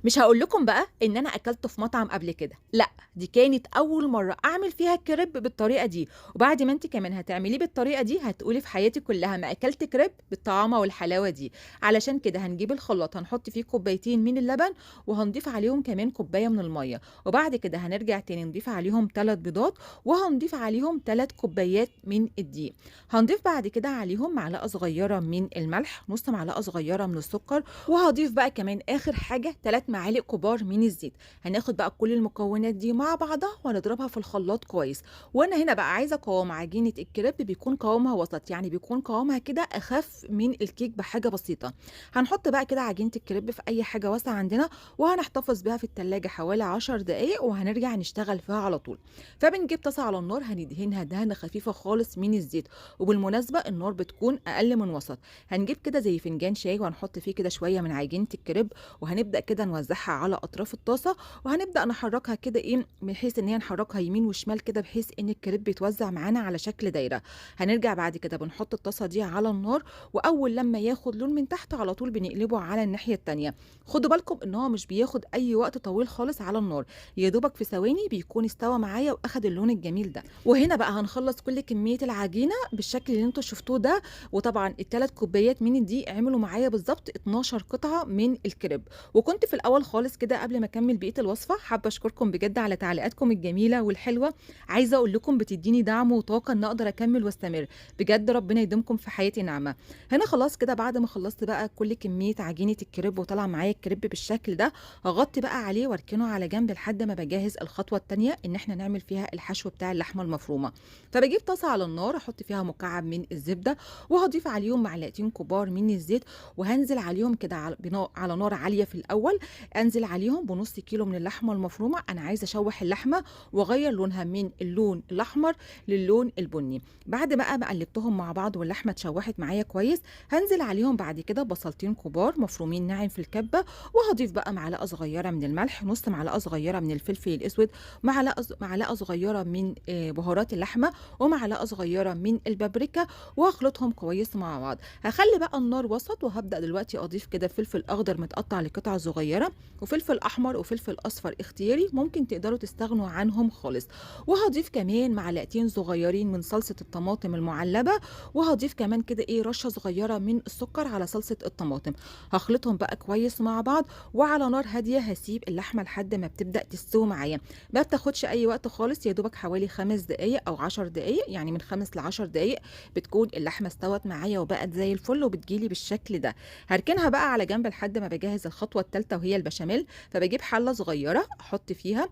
مش هاقول لكم بقى إن أنا أكلته في مطعم قبل كده، لأ، دي كانت أول مرّة أعمل فيها الكريب بالطريقة دي، وبعد ما أنتِ كمان هتعمليه بالطريقة دي، هتقولي في حياتي كلّها ما أكلت كريب بالطعامة والحلاوة دي. علشان كده هنجيب الخلاط هنحط فيه كوبايتين من اللبن، وهنضيف عليهم كمان كوباية من المَيّة، وبعد كده هنرجع تاني نضيف عليهم 3 بيضات، وهنضيف عليهم 3 كوبايات من الدقيق. هنضيف بعد كده عليهم معلقة صغيرة من الملح، نُص معلقة صغيرة من السكر، وهاضيف بقى كمان آخر حاجة 3 معالق كبار من الزيت. هناخد بقى كل المكونات دي مع بعضها وهنضربها في الخلاط كويس. وانا هنا بقى عايزه قوام عجينه الكريب بيكون قوامها وسط، يعني بيكون قوامها كده اخف من الكيك بحاجه بسيطه. هنحط بقى كده عجينه الكريب في اي حاجه واسعه عندنا، وهنحتفظ بيها في التلاجة حوالي 10 دقايق وهنرجع نشتغل فيها على طول. فبنجيب طاسه على النار هندهنها دهنه خفيفه خالص من الزيت، وبالمناسبه النار بتكون اقل من وسط. هنجيب كده زي فنجان شاي وهنحط فيه كده شويه من عجينه الكريب، وهنبدا كده نوزعها على اطراف الطاسه، وهنبدا نحركها كده ايه بحيث ان هي نحركها يمين وشمال كده بحيث ان الكريب بيتوزع معانا على شكل دايره. هنرجع بعد كده بنحط الطاسه دي على النار، واول لما ياخد لون من تحت على طول بنقلبه على الناحيه التانيه. خدوا بالكم ان هو مش بياخد اي وقت طويل خالص على النار، يا دوبك في ثواني بيكون استوى معايا واخد اللون الجميل ده. وهنا بقى هنخلص كل كميه العجينه بالشكل اللي انتوا شفتوه ده. وطبعا الثلاث كوبايات من دي عملوا معايا بالظبط 12 قطعه من الكريب. وكنت في الاول خالص كده قبل ما اكمل بقيه الوصفه حابه اشكركم بجد على تعليقاتكم الجميله والحلوه. عايزه اقول لكم بتديني دعم وطاقه ان اقدر اكمل واستمر. بجد ربنا يديمكم في حياتي نعمه. هنا خلاص كده بعد ما خلصت بقى كل كميه عجينه الكريب وطلع معايا الكريب بالشكل ده، هغطي بقى عليه واركنه على جنب لحد ما بجهز الخطوه الثانيه ان احنا نعمل فيها الحشو بتاع اللحمه المفرومه. فبجيب طاسه على النار احط فيها مكعب من الزبده، وهضيف عليهم معلقتين كبار من الزيت، وهنزل عليهم كده على نار عاليه في الاول. انزل عليهم بنص كيلو من اللحمه المفرومه، انا عايزه اشوح اللحمه واغير لونها من اللون الاحمر للون البني. بعد بقى ما قلبتهم مع بعض واللحمه اتشوحت معايا كويس، هنزل عليهم بعد كده بصلتين كبار مفرومين ناعم في الكبه، وهضيف بقى معلقه صغيره من الملح، نص معلقه صغيره من الفلفل الاسود، معلقه صغيره من بهارات اللحمه، ومعلقه صغيره من البابريكا، واخلطهم كويس مع بعض. هخلي بقى النار وسط، وهبدا دلوقتي اضيف كده فلفل اخضر متقطع لقطع صغيره، وفلفل احمر وفلفل اصفر اختياري ممكن تقدروا تستغنوا عنهم خالص. وهضيف كمان معلقتين صغيرين من صلصه الطماطم المعلبه، وهضيف كمان كده ايه رشه صغيره من السكر على صلصه الطماطم. هخلطهم بقى كويس مع بعض، وعلى نار هاديه هسيب اللحمه لحد ما بتبدا تستوي معايا. ما بتاخدش اي وقت خالص، يا دوبك حوالي 5 دقائق او 10 دقائق، يعني من 5 ل 10 دقائق بتكون اللحمه استوت معايا وبقت زي الفل وبتجيلي بالشكل ده. هركنها بقى على جنب لحد ما بجهز الخطوه الثالثه وهي البشاميل. فبجيب حله صغيره احط فيها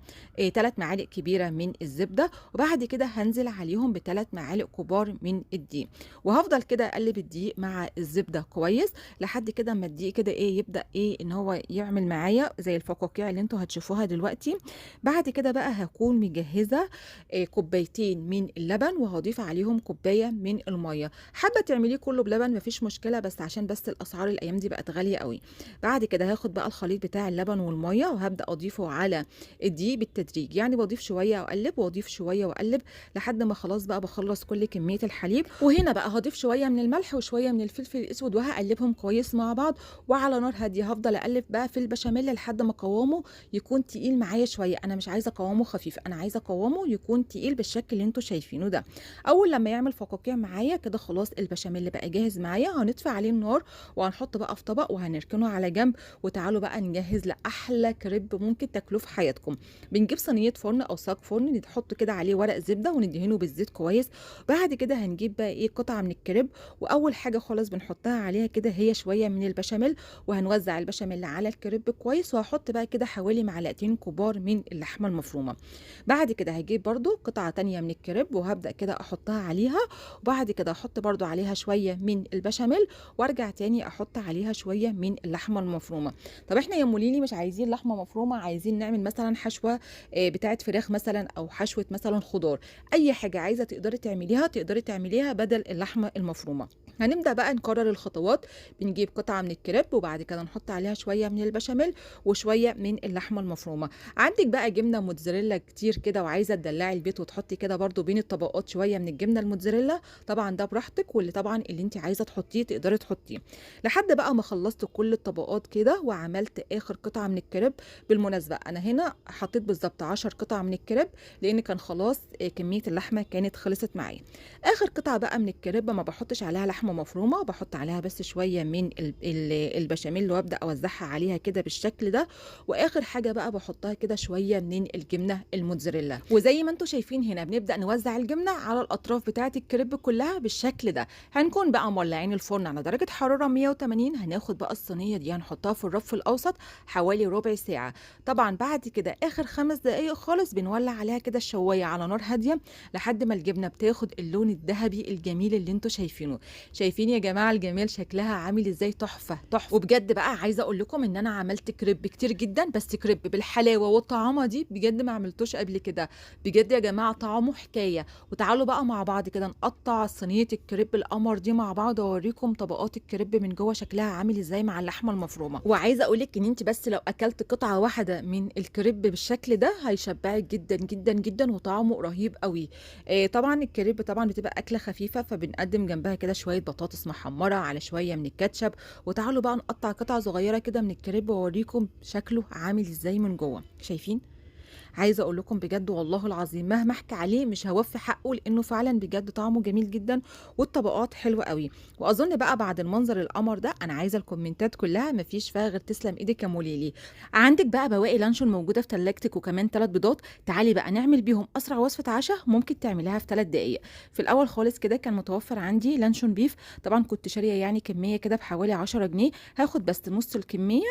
3 معالق كبيره من الزبده، وبعد كده هنزل عليهم ب3 معالق كبار من الدقيق، وهفضل كده اقلب الدقيق مع الزبده كويس لحد كده اما الدقيق كده ايه يبدا ايه ان هو يعمل معايا زي الفقاقيع اللي انتوا هتشوفوها دلوقتي. بعد كده بقى هكون مجهزه كوبايتين من اللبن، وهضيف عليهم كوبايه من الميه. حابه تعمليه كله بلبن مفيش مشكله، بس عشان بس الاسعار الايام دي بقت غاليه قوي. بعد كده هاخد بقى الخليط بتاع اللبن والميه وهبدا اضيفه على الدقيق بالتدريج، يعني بضيف شويه واقلب واضيف شويه واقلب لحد ما خلاص بقى بخلص كل كميه الحليب. وهنا بقى هضيف شويه من الملح وشويه من الفلفل الاسود وهقلبهم كويس مع بعض، وعلى نار هاديه هفضل اقلب بقى في البشاميل لحد ما قوامه يكون تقيل معايا شويه. انا مش عايزه قوامه خفيف، انا عايزه قوامه يكون تقيل بالشكل اللي انتوا شايفينه ده. اول لما يعمل فقاقيع معايا كده خلاص البشاميل بقى جاهز معايا. هنطفي عليه النار وهنحط بقى في طبق وهنركنه على جنب. وتعالوا بقى نجهز لاحلى كريب ممكن تاكلوه في حياتكم. بنجيب صينيه فرن او صاج فرن نحط كده عليه ورق زبده وندهنه بالزيت كويس. بعد كده هنجيب بقى ايه قطعه من الكريب، واول حاجه خالص بنحطها عليها كده هي شويه من البشاميل، وهنوزع البشاميل على الكريب كويس. وهحط بقى كده حوالي معلقتين كبار من اللحمه المفرومه. بعد كده هجيب برضو قطعه تانية من الكريب وهبدا كده احطها عليها، وبعد كده احط برضو عليها شويه من البشاميل، وارجع تاني احط عليها شويه من اللحمه المفرومه. طب احنا يا موليني مش عايزين لحمه مفرومه، عايزين نعمل مثلا حشوه بتاعه فراخ مثلا او حشوه مثلا خضار. اي حاجه عايزه تقدري تعمليها بدل اللحمه المفرومه. هنبدأ بقى نكرر الخطوات. بنجيب قطعة من الكريب وبعد كده نحط عليها شوية من البشاميل وشوية من اللحمة المفرومة. عندك بقى جبنة موتزاريلا كتير كده وعايزة تدلعي البيت وتحطي كده برضو بين الطبقات شوية من الجبنة الموتزاريلا، طبعا ده براحتك، واللي طبعا اللي انت عايزة تحطيه تقدري تحطيه. لحد بقى ما خلصت كل الطبقات كده وعملت آخر قطعة من الكريب. بالمناسبة أنا هنا حطيت بالظبط 10 قطع من الكريب لأن كان خلاص كمية اللحمة كانت خلصت معايا. اخر قطعه بقى من الكريبه ما بحطش عليها لحمه مفرومه، بحط عليها بس شويه من البشاميل وابدا اوزعها عليها كده بالشكل ده. واخر حاجه بقى بحطها كده شويه من الجبنه الموتزاريلا. وزي ما انتم شايفين هنا بنبدا نوزع الجبنه على الاطراف بتاعه الكريب كلها بالشكل ده. هنكون بقى مولعين الفرن على درجه حراره 180. هناخد بقى الصينيه دي هنحطها في الرف الاوسط حوالي ربع ساعه. طبعا بعد كده اخر 5 دقائق خالص بنولع عليها كده الشوايه على نار هاديه لحد ما الجبنه بتاخد اللون الذهبي الجميل اللي انتوا شايفينه. شايفين يا جماعه الجمال شكلها عامل ازاي؟ تحفه تحفه. وبجد بقى عايزه اقول لكم ان انا عملت كريب كتير جدا، بس كريب بالحلاوه والطعامه دي بجد ما عملتوش قبل كده. بجد يا جماعه طعمه حكايه. وتعالوا بقى مع بعض كده نقطع صينيه الكريب القمر دي مع بعض واوريكم طبقات الكريب من جوه شكلها عامل ازاي مع اللحمه المفرومه. وعايزه اقول لك ان انت بس لو اكلت قطعه واحده من الكريب بالشكل ده هيشبعك جدا جدا جدا وطعمه رهيب قوي. طبعا الكريب طبعا بتبقى اكله خفيفه، فبنقدم جنبها كده شويه بطاطس محمره على شويه من الكاتشب. وتعالوا بقى نقطع قطع صغيره كده من الكريب واوريكم شكله عامل ازاي من جوه. شايفين؟ عايزه اقول لكم بجد والله العظيم مهما احكي عليه مش هوفي حقه لانه فعلا بجد طعمه جميل جدا والطبقات حلوه قوي. واظن بقى بعد المنظر القمر ده انا عايزه الكومنتات كلها مفيش فيها غير تسلم ايدك يا موليلي. عندك بقى بواقي لانشون موجوده في ثلاجتك وكمان 3 بيضات، تعالي بقى نعمل بيهم اسرع وصفه عشاء ممكن تعمليها في 3 دقائق. في الاول خالص كده كان متوفر عندي لانشون بيف، طبعا كنت شاريه يعني كميه كده بحوالي 10 جنيه. هاخد بس نص الكميه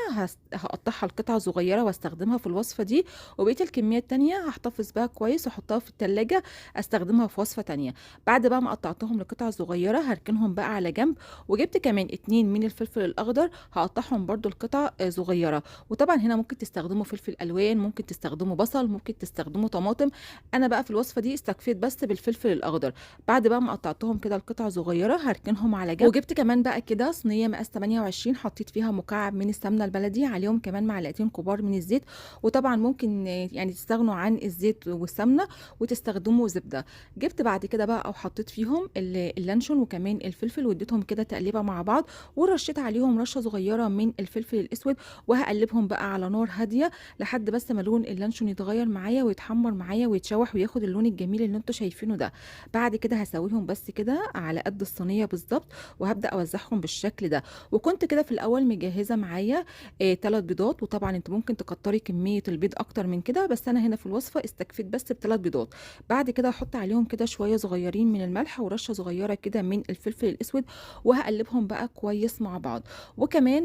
هقطعها لقطع صغيره واستخدمها في الوصفه دي، وبقيه الكميه التانية هحتفظ بيها كويس واحطها في التلاجة استخدمها في وصفة تانية. بعد بقى ما قطعتهم لقطع صغيرة هركنهم بقى على جنب. وجبت كمان 2 من الفلفل الاخضر هقطعهم برضو لقطع صغيرة. وطبعا هنا ممكن تستخدموا فلفل الوان، ممكن تستخدموا بصل، ممكن تستخدموا طماطم. انا بقى في الوصفة دي استكفيت بس بالفلفل الاخضر. بعد بقى ما قطعتهم كده لقطع صغيرة هركنهم على جنب. وجبت كمان بقى كده صينية مقاس 28 حطيت فيها مكعب من السمنة البلدي، عليهم كمان معلقتين كبار من الزيت. وطبعا ممكن يعني تستغنوا عن الزيت والسمنه وتستخدموا زبده. جبت بعد كده بقى او حطيت فيهم اللانشون وكمان الفلفل واديتهم كده تقليبه مع بعض، ورشيت عليهم رشه صغيره من الفلفل الاسود. وهقلبهم بقى على نار هاديه لحد بس ما لون اللانشون يتغير معايا ويتحمر معايا ويتشوح وياخد اللون الجميل اللي انتوا شايفينه ده. بعد كده هسويهم بس كده على قد الصينيه بالظبط وهبدا اوزعهم بالشكل ده. وكنت كده في الاول مجهزه معايا 3 بيضات، وطبعا انت ممكن تكتري كميه البيض اكتر من كده، بس انا هنا في الوصفه استكفيت بس ب3 بيضات. بعد كده هحط عليهم كده شويه صغيرين من الملح ورشه صغيره كده من الفلفل الاسود وهقلبهم بقى كويس مع بعض. وكمان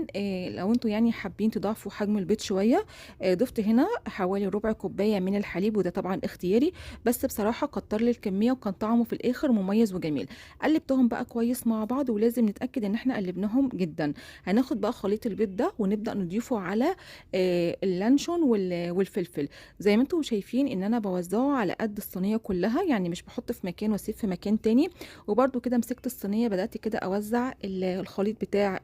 لو انتوا يعني حابين تضاعفوا حجم البيض شويه ضفت هنا حوالي ربع كوبايه من الحليب، وده طبعا اختياري، بس بصراحه كتر لي الكميه وكان طعمه في الاخر مميز وجميل. قلبتهم بقى كويس مع بعض ولازم نتاكد ان احنا قلبناهم جدا. هناخد بقى خليط البيض ده ونبدا نضيفه على اللانشون والفلفل. زي ما انتم شايفين ان انا بوزعه على قد الصينيه كلها، يعني مش بحط في مكان واسيب في مكان تاني. وبرده كده مسكت الصينيه بدات كده اوزع الخليط بتاع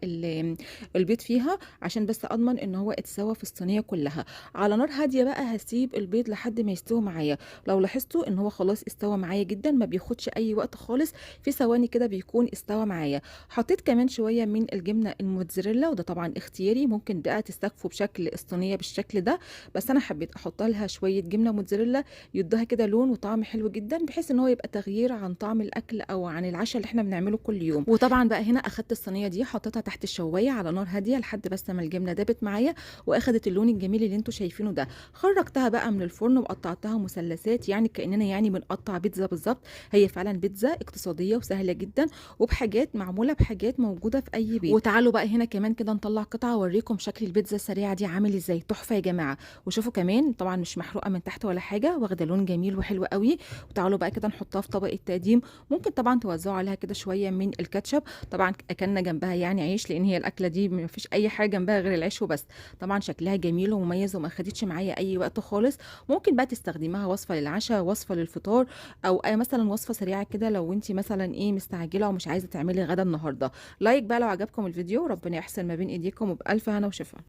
البيض فيها عشان بس اضمن ان هو اتسوى في الصينيه كلها. على نار هاديه بقى هسيب البيض لحد ما يستوي معايا. لو لاحظتوا ان هو خلاص استوى معايا جدا ما بياخدش اي وقت خالص، في ثواني كده بيكون استوى معايا. حطيت كمان شويه من الجبنه الموتزاريلا وده طبعا اختياري، ممكن بقى تستكفوا بشكل الصينيه بالشكل ده، بس انا حبيت احط لها شويه جبنه موتزاريلا يديها كده لون وطعم حلو جدا بحيث ان هو يبقى تغيير عن طعم الاكل او عن العشاء اللي احنا بنعمله كل يوم. وطبعا بقى هنا اخدت الصينيه دي حطيتها تحت الشوايه على نار هاديه لحد بس ما الجبنه دابت معايا واخدت اللون الجميل اللي انتوا شايفينه ده. خرجتها بقى من الفرن وقطعتها مثلثات يعني كاننا يعني بنقطع بيتزا بالظبط. هي فعلا بيتزا اقتصاديه وسهله جدا وبحاجات معموله بحاجات موجوده في اي بيت. وتعالوا بقى هنا كمان كده نطلع قطعه اوريكم شكل البيتزا السريعه دي عامل ازاي. تحفه يا جماعه. وشوفوا كمان طبعا مش محروقة من تحت ولا حاجة، واخدة لون جميل وحلو أوي. وتعالوا بقى كده نحطها في طبق التقديم. ممكن طبعًا توزّعوا عليها كده شوية من الكاتشب، طبعًا أكلنا جنبها يعني عيش، لإن هي الأكلة دي ما فيش أي حاجة جنبها غير العيش وبس. طبعًا شكلها جميل ومميز وما خدتش معايا أي وقت خالص. ممكن بقى تستخدميها وصفة للعشا، وصفة للفطار، أو مثلًا وصفة سريعة كده لو أنتِ مثلًا مستعجلة ومش عايزة تعملي غدا النهارده. لايك بقى لو عجبكم الفيديو، ربنا يحسن ما بين إيديكم وبألف هنا وشفا.